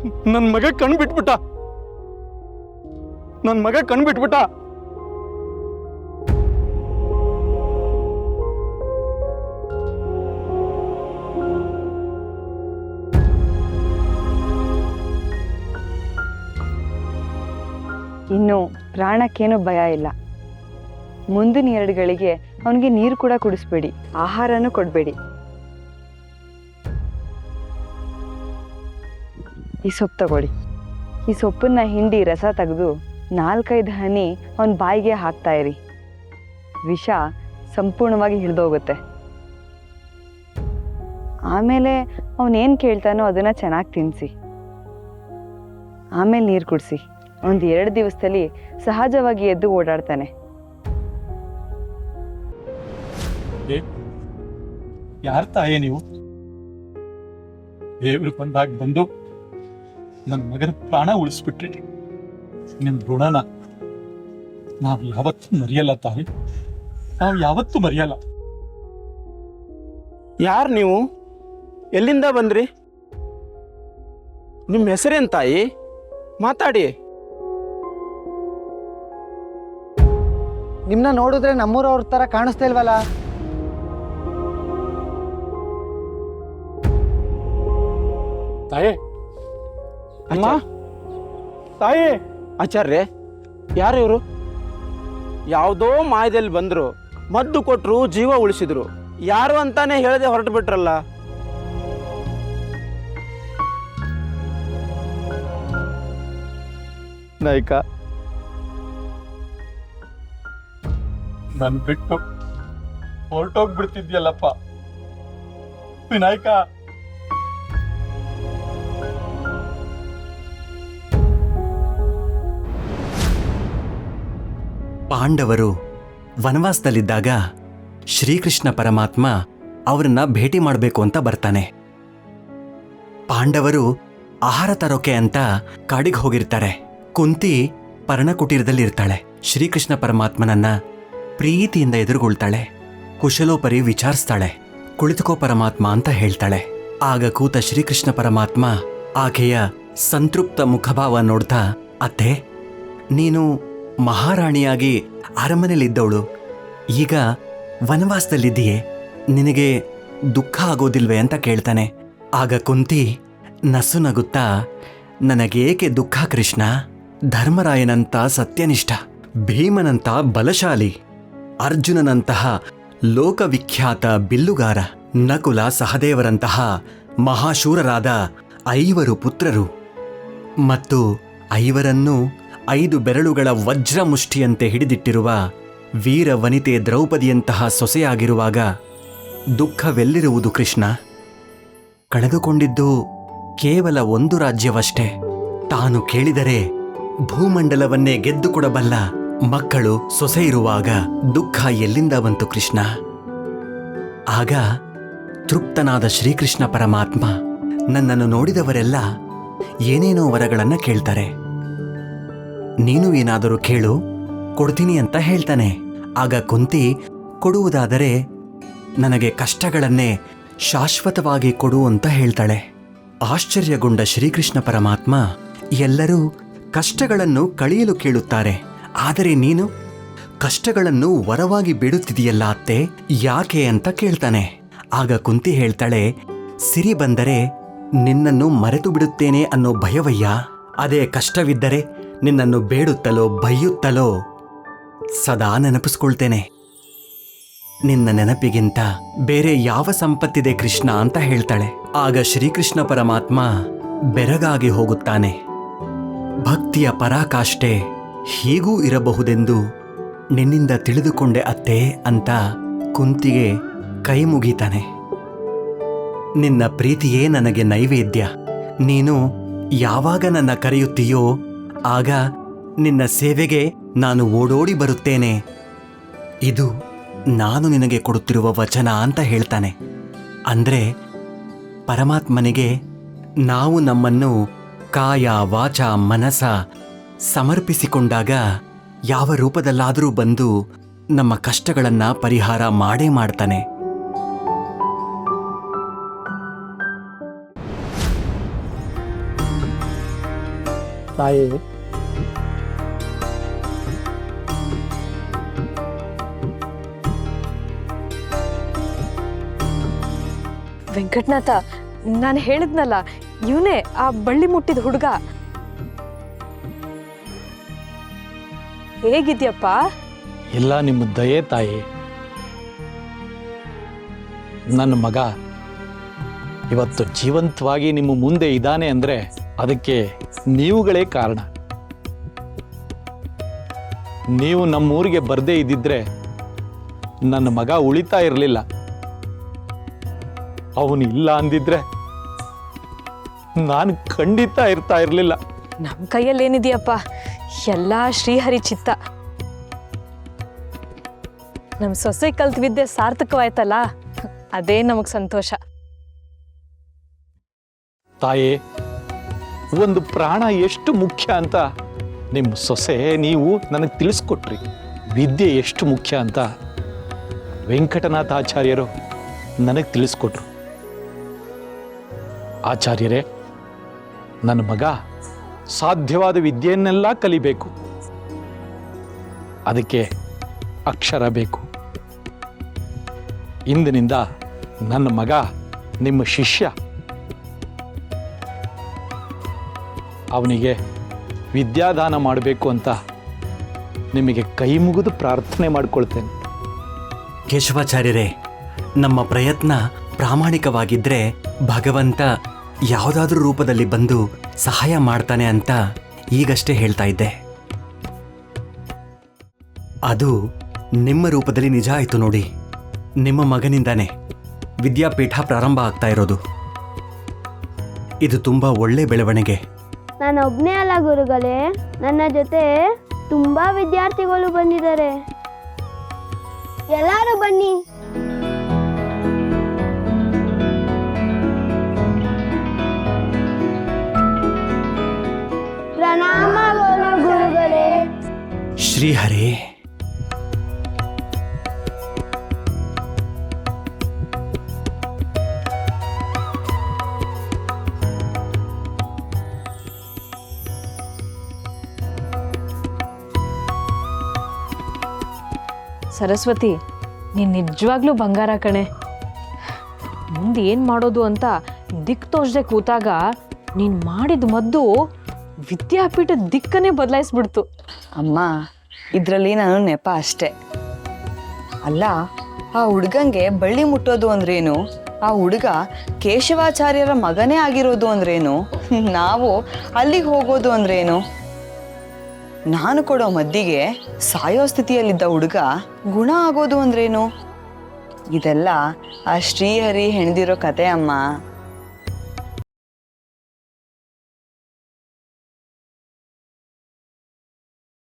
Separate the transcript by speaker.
Speaker 1: ನನ್ನ ಮಗ ಕಣ್ ಬಿಟ್ಬಿಟ್ಟ. ನನ್ನ ಮಗ ಕಣ್ ಬಿಟ್ಬಿಟ್ಟ.
Speaker 2: ಇನ್ನು ಪ್ರಾಣಕ್ಕೇನು ಭಯ ಇಲ್ಲ. ಮುಂದಿನ 2 ಗಳಿಗೆ ಅವನಿಗೆ ನೀರು ಕೂಡ ಕುಡಿಸ್ಬೇಡಿ, ಆಹಾರನೂ ಕೊಡಬೇಡಿ. ಈ ಸೊಪ್ಪು ತಗೊಳ್ಳಿ. ಈ ಸೊಪ್ಪನ್ನ ಹಿಂಡಿ ರಸ ತೆಗೆದು 4-5 ಹನಿ ಅವನ ಬಾಯಿಗೆ ಹಾಕ್ತಾ ಇರಿ. ವಿಷ ಸಂಪೂರ್ಣವಾಗಿ ಹಿಡಿದೋಗುತ್ತೆ. ಆಮೇಲೆ ಅವನೇನು ಕೇಳ್ತಾನೋ ಅದನ್ನು ಚೆನ್ನಾಗಿ ತಿನ್ನಿಸಿ. ಆಮೇಲೆ ನೀರು ಕುಡಿಸಿ. ಒಂದು 2 ದಿವಸದಲ್ಲಿ ಸಹಜವಾಗಿ ಎದ್ದು ಓಡಾಡ್ತಾನೆ.
Speaker 1: ಯಾರ ತಾಯೇ ನೀವು? ದೇವ್ರು ಬಂದಾಗ ಬಂದು ನನ್ನ ಮಗನ ಪ್ರಾಣ ಉಳಿಸ್ಬಿಟ್ರಿ. ನಿನ್ನ ಋಣನ ನಾವು ಯಾವತ್ತೂ ಮರೆಯಲ್ಲ ತಾಯಿ, ನಾವು ಯಾವತ್ತೂ ಮರೆಯಲ್ಲ.
Speaker 3: ಯಾರು ನೀವು? ಎಲ್ಲಿಂದ ಬಂದ್ರಿ? ನಿಮ್ಮ ಹೆಸರೇನು ತಾಯಿ? ಮಾತಾಡಿ.
Speaker 4: ನಿಮ್ಮನ್ನ ನೋಡಿದ್ರೆ ನಮ್ಮೂರವ್ರ ಥರ ಕಾಣಿಸ್ತಾ ಇಲ್ವಲ್ಲ?
Speaker 1: ತಾಯೇ, ಅಮ್ಮ, ತಾಯೇ.
Speaker 3: ಆಚಾರ್ಯ, ಯಾರು ಇವರು? ಯಾವುದೋ ಮಾಯದಲ್ಲಿ ಬಂದರು, ಮದ್ದು ಕೊಟ್ಟರು, ಜೀವ ಉಳಿಸಿದ್ರು. ಯಾರು ಅಂತಾನೆ ಹೇಳದೆ ಹೊರಟು ಬಿಟ್ರಲ್ಲ.
Speaker 1: ನಾಯ್ಕ, ನನ್ ಬಿಟ್ಟು ಹೊರಟೋಗ್ಬಿಡ್ತಿದ್ಯಲ್ಲಪ್ಪ ವಿನಾಯಕ.
Speaker 5: ಪಾಂಡವರು ವನವಾಸದಲ್ಲಿದ್ದಾಗ ಶ್ರೀಕೃಷ್ಣ ಪರಮಾತ್ಮ ಅವರನ್ನ ಭೇಟಿ ಮಾಡಬೇಕು ಅಂತ ಬರ್ತಾನೆ. ಪಾಂಡವರು ಆಹಾರ ತರೋಕೆ ಅಂತ ಕಾಡಿಗೆ ಹೋಗಿರ್ತಾರೆ. ಕುಂತಿ ಪರ್ಣಕುಟೀರದಲ್ಲಿರ್ತಾಳೆ. ಶ್ರೀಕೃಷ್ಣ ಪರಮಾತ್ಮನನ್ನ ಪ್ರೀತಿಯಿಂದ ಎದುರುಗೊಳ್ತಾಳೆ. ಕುಶಲೋಪರಿ ವಿಚಾರಿಸ್ತಾಳೆ. ಕುಳಿತುಕೋ ಪರಮಾತ್ಮ ಅಂತ ಹೇಳ್ತಾಳೆ. ಆಗ ಕೂತ ಶ್ರೀಕೃಷ್ಣ ಪರಮಾತ್ಮ ಆಕೆಯ ಸಂತೃಪ್ತ ಮುಖಭಾವ ನೋಡ್ತಾ, ಅತ್ತೆ, ನೀನು ಮಹಾರಾಣಿಯಾಗಿ ಅರಮನೆಯಲ್ಲಿದ್ದವಳು, ಈಗ ವನವಾಸದಲ್ಲಿದ್ದೀಯೇ, ನಿನಗೆ ದುಃಖ ಆಗೋದಿಲ್ವೇ ಅಂತ ಕೇಳ್ತಾನೆ. ಆಗ ಕುಂತಿ ನಸು ನಗುತ್ತಾ, ನನಗೇಕೆ ದುಃಖ ಕೃಷ್ಣ? ಧರ್ಮರಾಯನಂತ ಸತ್ಯನಿಷ್ಠ, ಭೀಮನಂತ ಬಲಶಾಲಿ, ಅರ್ಜುನನಂತಹ ಲೋಕವಿಖ್ಯಾತ ಬಿಲ್ಲುಗಾರ, ನಕುಲ ಸಹದೇವರಂತಹ ಮಹಾಶೂರರಾದ 5 ಪುತ್ರರು ಮತ್ತು 5ರನ್ನೂ 5 ಬೆರಳುಗಳ ವಜ್ರ ಮುಷ್ಟಿಯಂತೆ ಹಿಡಿದಿಟ್ಟಿರುವ ವೀರ ವನಿತೆ ದ್ರೌಪದಿಯಂತಹ ಸೊಸೆಯಾಗಿರುವಾಗ ದುಃಖವೆಲ್ಲಿರುವುದು ಕೃಷ್ಣ? ಕಳೆದುಕೊಂಡಿದ್ದು ಕೇವಲ 1 ರಾಜ್ಯವಷ್ಟೇ. ತಾನು ಕೇಳಿದರೆ ಭೂಮಂಡಲವನ್ನೇ ಗೆದ್ದುಕೊಡಬಲ್ಲ ಮಕ್ಕಳು ಸೊಸೆ ಇರುವಾಗ ದುಃಖ ಎಲ್ಲಿಂದ ಬಂತು ಕೃಷ್ಣ? ಆಗ ತೃಪ್ತನಾದ ಶ್ರೀಕೃಷ್ಣ ಪರಮಾತ್ಮ ನನ್ನನ್ನು ನೋಡಿದವರೆಲ್ಲ ಏನೇನೋ ವರಗಳನ್ನ ಕೇಳ್ತಾರೆ. ನೀನು ಏನಾದರೂ ಕೇಳು, ಕೊಡ್ತೀನಿ ಅಂತ ಹೇಳ್ತಾನೆ. ಆಗ ಕುಂತಿ, ಕೊಡುವುದಾದರೆ ನನಗೆ ಕಷ್ಟಗಳನ್ನೇ ಶಾಶ್ವತವಾಗಿ ಕೊಡು ಅಂತ ಹೇಳ್ತಾಳೆ. ಆಶ್ಚರ್ಯಗೊಂಡ ಶ್ರೀಕೃಷ್ಣ ಪರಮಾತ್ಮ, ಎಲ್ಲರೂ ಕಷ್ಟಗಳನ್ನು ಕಳೆಯಲು ಕೇಳುತ್ತಾರೆ, ಆದರೆ ನೀನು ಕಷ್ಟಗಳನ್ನು ವರವಾಗಿ ಬೇಡುತ್ತಿದೆಯಲ್ಲ ಅತ್ತೆ, ಯಾಕೆ ಅಂತ ಕೇಳ್ತಾನೆ. ಆಗ ಕುಂತಿ ಹೇಳ್ತಾಳೆ, ಸಿರಿ ಬಂದರೆ ನಿನ್ನನ್ನು ಮರೆತು ಬಿಡುತ್ತೇನೆ ಅನ್ನೋ ಭಯವಯ್ಯ. ಅದೇ ಕಷ್ಟವಿದ್ದರೆ ನಿನ್ನನ್ನು ಬೇಡುತ್ತಲೋ ಬೈಯುತ್ತಲೋ ಸದಾ ನೆನಪಿಸ್ಕೊಳ್ತೇನೆ. ನಿನ್ನ ನೆನಪಿಗಿಂತ ಬೇರೆ ಯಾವ ಸಂಪತ್ತಿದೆ ಕೃಷ್ಣ ಅಂತ ಹೇಳ್ತಾಳೆ. ಆಗ ಶ್ರೀಕೃಷ್ಣ ಪರಮಾತ್ಮ ಬೆರಗಾಗಿ ಹೋಗುತ್ತಾನೆ. ಭಕ್ತಿಯ ಪರಾಕಾಷ್ಠೆ ಹೀಗೂ ಇರಬಹುದೆಂದು ನಿನ್ನಿಂದ ತಿಳಿದುಕೊಂಡೆ ಅತ್ತೆ ಅಂತ ಕುಂತಿಗೆ ಕೈ ಮುಗಿತಾನೆ. ನಿನ್ನ ಪ್ರೀತಿಯೇ ನನಗೆ ನೈವೇದ್ಯ. ನೀನು ಯಾವಾಗ ನನ್ನ ಕರೆಯುತ್ತೀಯೋ ಆಗ ನಿನ್ನ ಸೇವೆಗೆ ನಾನು ಓಡೋಡಿ ಬರುತ್ತೇನೆ. ಇದು ನಾನು ನಿನಗೆ ಕೊಡುತ್ತಿರುವ ವಚನ ಅಂತ ಹೇಳ್ತಾನೆ. ಅಂದ್ರೆ ಪರಮಾತ್ಮನಿಗೆ ನಾವು ನಮ್ಮನ್ನು ಕಾಯ ವಾಚ ಮನಸ ಸಮರ್ಪಿಸಿಕೊಂಡಾಗ ಯಾವ ರೂಪದಲ್ಲಾದರೂ ಬಂದು ನಮ್ಮ ಕಷ್ಟಗಳನ್ನ ಪರಿಹಾರ ಮಾಡೇ ಮಾಡ್ತಾನೆ.
Speaker 3: ತಾಯಿ,
Speaker 6: ವೆಂಕಟನಾಥ, ನಾನು ಹೇಳಿದ್ನಲ್ಲ, ಇವನೇ ಆ ಬಳ್ಳಿ ಮುಟ್ಟಿದ ಹುಡುಗ. ಹೇಗಿದ್ಯಪ್ಪ?
Speaker 7: ಎಲ್ಲ ನಿಮ್ಮ ದಯೆ ತಾಯಿ. ನನ್ನ ಮಗ ಇವತ್ತು ಜೀವಂತವಾಗಿ ನಿಮ್ಮ ಮುಂದೆ ಇದ್ದಾನೆ ಅಂದರೆ ಅದಕ್ಕೆ ನೀವುಗಳೇ ಕಾರಣ. ನೀವು ನಮ್ಮೂರಿಗೆ ಬರದೇ ಇದ್ದಿದ್ರೆ ನನ್ನ ಮಗ ಉಳಿತಾ ಇರಲಿಲ್ಲ. ಅವನು ಇಲ್ಲ ಅಂದಿದ್ರೆ ನಾನು ಖಂಡಿತ ಇರ್ತಾ ಇರಲಿಲ್ಲ.
Speaker 6: ನಮ್ಮ ಕೈಯಲ್ಲಿ ಏನಿದೆಯಪ್ಪ, ಎಲ್ಲ ಶ್ರೀಹರಿ ಚಿತ್ತ. ನಮ್ಮ ಸೊಸೆ ಕಲ್ತ ವಿದ್ಯೆ ಸಾರ್ಥಕವಾಯ್ತಲ್ಲ, ಅದೇ ನಮಗೆ ಸಂತೋಷ.
Speaker 7: ತಾಯೇ, ಒಂದು ಪ್ರಾಣ ಎಷ್ಟು ಮುಖ್ಯ ಅಂತ ನಿಮ್ಮ ಸೊಸೆ ನೀವು ನನಗೆ ತಿಳಿಸ್ಕೊಟ್ರಿ. ವಿದ್ಯೆ ಎಷ್ಟು ಮುಖ್ಯ ಅಂತ ವೆಂಕಟನಾಥ ಆಚಾರ್ಯರು ನನಗೆ ತಿಳಿಸ್ಕೊಟ್ರು. ಆಚಾರ್ಯರೇ, ನನ್ನ ಮಗ ಸಾಧ್ಯವಾದ ವಿದ್ಯೆಯನ್ನೆಲ್ಲ ಕಲಿಬೇಕು. ಅದಕ್ಕೆ ಅಕ್ಷರ ಬೇಕು. ಇಂದಿನಿಂದ ನನ್ನ ಮಗ ನಿಮ್ಮ ಶಿಷ್ಯ. ಅವನಿಗೆ ವಿದ್ಯಾದಾನ ಮಾಡಬೇಕು ಅಂತ ನಿಮಗೆ ಕೈ ಮುಗಿದು ಪ್ರಾರ್ಥನೆ ಮಾಡಿಕೊಳ್ತೇನೆ.
Speaker 5: ಕೇಶವಾಚಾರ್ಯರೇ, ನಮ್ಮ ಪ್ರಯತ್ನ ಪ್ರಾಮಾಣಿಕವಾಗಿದ್ದರೆ ಭಗವಂತ ಯಾವುದಾದ್ರೂ ರೂಪದಲ್ಲಿ ಬಂದು ಸಹಾಯ ಮಾಡ್ತಾನೆ ಅಂತ ಈಗಷ್ಟೇ ಹೇಳ್ತಾ ಇದ್ದೆ. ಅದು ನಿಮ್ಮ ರೂಪದಲ್ಲಿ ನಿಜ ಆಯಿತು ನೋಡಿ. ನಿಮ್ಮ ಮಗನಿಂದಾನೆ ವಿದ್ಯಾಪೀಠ ಪ್ರಾರಂಭ ಆಗ್ತಾ ಇರೋದು. ಇದು ತುಂಬ ಒಳ್ಳೆ ಬೆಳವಣಿಗೆ.
Speaker 8: ನಾನು ಒಬ್ಬನೇ ಅಲ್ಲ ಗುರುಗಳೇ, ನನ್ನ ಜೊತೆ ತುಂಬಾ ವಿದ್ಯಾರ್ಥಿಗಳು ಬಂದಿದ್ದಾರೆ. ಎಲ್ಲರೂ ಬನ್ನಿ. ಪ್ರಣಾಮಗಳು ಗುರುಗಳೇ.
Speaker 5: ಶ್ರೀಹರಿ,
Speaker 6: ಸರಸ್ವತಿ, ನೀನು ನಿಜವಾಗ್ಲೂ ಬಂಗಾರ ಕಣೆ. ಮುಂದೆ ಏನು ಮಾಡೋದು ಅಂತ ದಿಕ್ಕು ತೋಚದೆ ಕೂತಾಗ ನೀನು ಮಾಡಿದ ಮದ್ದು ವಿದ್ಯಾಪೀಠದ ದಿಕ್ಕನ್ನೇ ಬದಲಾಯಿಸ್ಬಿಡ್ತು.
Speaker 2: ಅಮ್ಮ, ಇದರಲ್ಲಿ ನಾನು ನೆಪ ಅಷ್ಟೆ. ಅಲ್ಲ, ಆ ಹುಡುಗಂಗೆ ಬಳ್ಳಿ ಮುಟ್ಟೋದು ಅಂದ್ರೇನು? ಆ ಹುಡುಗ ಕೇಶವಾಚಾರ್ಯರ ಮಗನೇ ಆಗಿರೋದು ಅಂದ್ರೇನು? ನಾವು ಅಲ್ಲಿಗೆ ಹೋಗೋದು ಅಂದ್ರೇನು? ನಾನು ಕೊಡೋ ಮದ್ದಿಗೆ ಸಾಯೋ ಸ್ಥಿತಿಯಲ್ಲಿದ್ದ ಹುಡುಗ ಗುಣ ಆಗೋದು ಅಂದ್ರೇನು? ಇದೆಲ್ಲ ಆ ಶ್ರೀಹರಿ ಹೆಣ್ದಿರೋ ಕತೆ ಅಮ್ಮ.